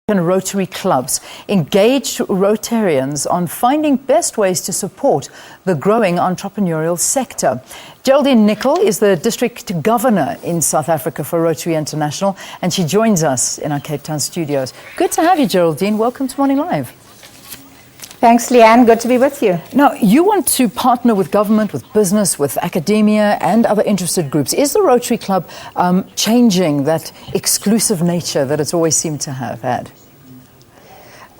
Rotary clubs engaged Rotarians on finding best ways to support the growing entrepreneurial sector. Geraldine Nicol is the district governor in South Africa for Rotary International, and she joins us in our Cape Town studios. Good to have you, Geraldine. Welcome to Morning Live. Thanks, Leanne. Good to be with you. Now, you want to partner with government, with business, with academia and other interested groups. Is the Rotary Club changing that exclusive nature that it's always seemed to have had?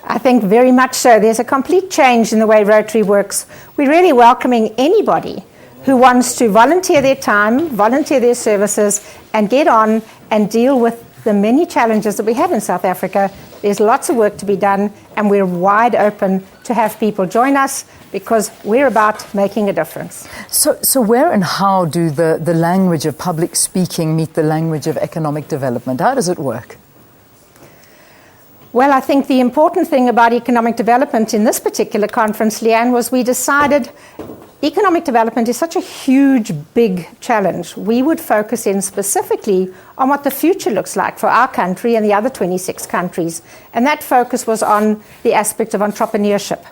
I think very much so. There's a complete change in the way Rotary works. We're really welcoming anybody who wants to volunteer their time, volunteer their services, and get on and deal with the many challenges that we have in South Africa. There's lots of work to be done, and we're wide open to have people join us because we're about making a difference. So where and how do the language of public speaking meet the language of economic development? How does it work? Well, I think the important thing about economic development in this particular conference, Leanne, was we decided economic development is such a huge, big challenge. We would focus in specifically on what the future looks like for our country and the other 26 countries. And that focus was on the aspect of entrepreneurship.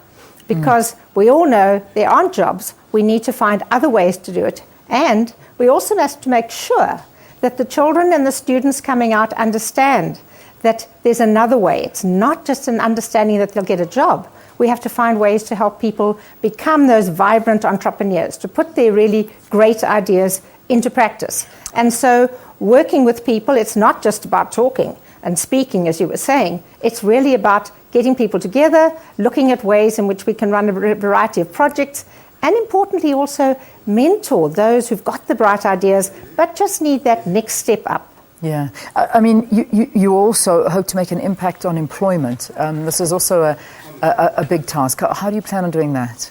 Because we all know there aren't jobs, we need to find other ways to do it. And we also have to make sure that the children and the students coming out understand that there's another way. It's not just an understanding that they'll get a job. We have to find ways to help people become those vibrant entrepreneurs, to put their really great ideas into practice. And so working with people, it's not just about talking and speaking, as you were saying. It's really about getting people together, looking at ways in which we can run a variety of projects, and importantly also mentor those who've got the bright ideas but just need that next step up. Yeah, I mean, you also hope to make an impact on employment. This is also a big task. How do you plan on doing that?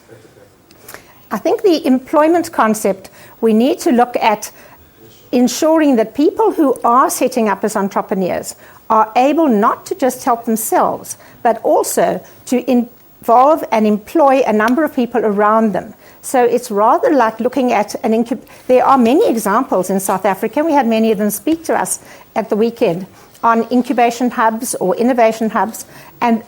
I think the employment concept, we need to look at ensuring that people who are setting up as entrepreneurs are able not to just help themselves, but also to involve and employ a number of people around them. So it's rather like looking at there are many examples in South Africa, and we had many of them speak to us at the weekend on incubation hubs or innovation hubs. And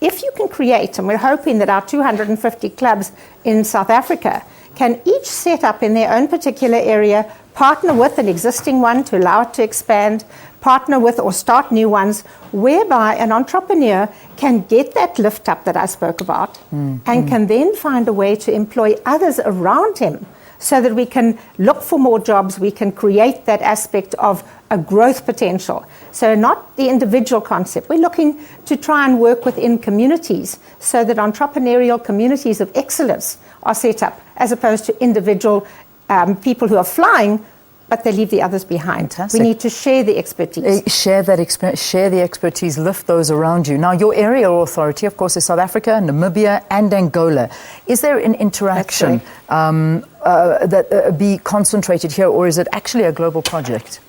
if you can create, and we're hoping that our 250 clubs in South Africa can each set up in their own particular area, partner with an existing one to allow it to expand, partner with or start new ones, whereby an entrepreneur can get that lift up that I spoke about and can then find a way to employ others around him so that we can look for more jobs, we can create that aspect of a growth potential. So not the individual concept. We're looking to try and work within communities so that entrepreneurial communities of excellence are set up as opposed to individual people who are flying, but they leave the others behind. Fantastic. We need to share the expertise. Share the expertise, lift those around you. Now, your area authority, of course, is South Africa, Namibia, and Angola. Is there an interaction that be concentrated here, or is it actually a global project?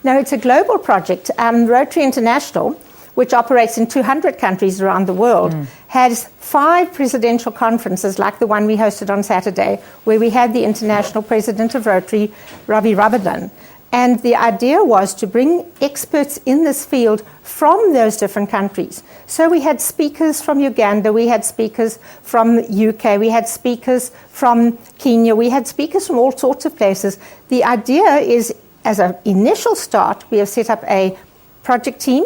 No, it's a global project. Rotary International, which operates in 200 countries around the world, has 5 presidential conferences like the one we hosted on Saturday, where we had the international president of Rotary, Ravi Rabindranath. And the idea was to bring experts in this field from those different countries. So we had speakers from Uganda, we had speakers from the UK, we had speakers from Kenya, we had speakers from all sorts of places. The idea is, as an initial start, we have set up a project team.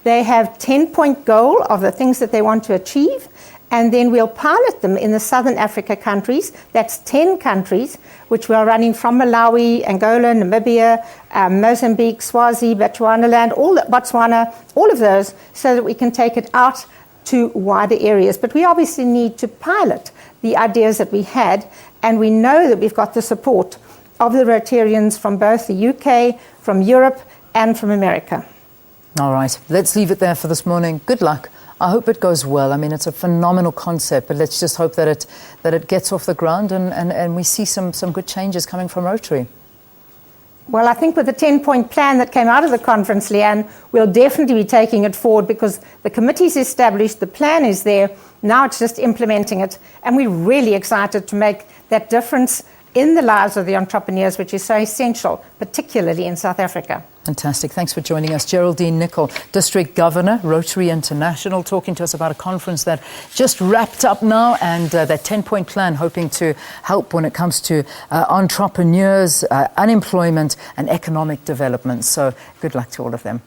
They have 10-point goal of the things that they want to achieve, and then we'll pilot them in the Southern Africa countries. That's 10 countries, which we are running from Malawi, Angola, Namibia, Mozambique, Swazi, Botswana, all of those, so that we can take it out to wider areas. But we obviously need to pilot the ideas that we had, and we know that we've got the support of the Rotarians from both the UK, from Europe, and from America. All right, let's leave it there for this morning. Good luck. I hope it goes well. I mean, it's a phenomenal concept, but let's just hope that it gets off the ground and we see some good changes coming from Rotary. Well, I think with the 10-point plan that came out of the conference, Leanne, we'll definitely be taking it forward because the committee's established, the plan is there, now it's just implementing it, and we're really excited to make that difference in the lives of the entrepreneurs, which is so essential, particularly in South Africa. Fantastic. Thanks for joining us. Geraldine Nicol, District Governor, Rotary International, talking to us about a conference that just wrapped up now, and that 10-point plan hoping to help when it comes to entrepreneurs, unemployment and economic development. So good luck to all of them.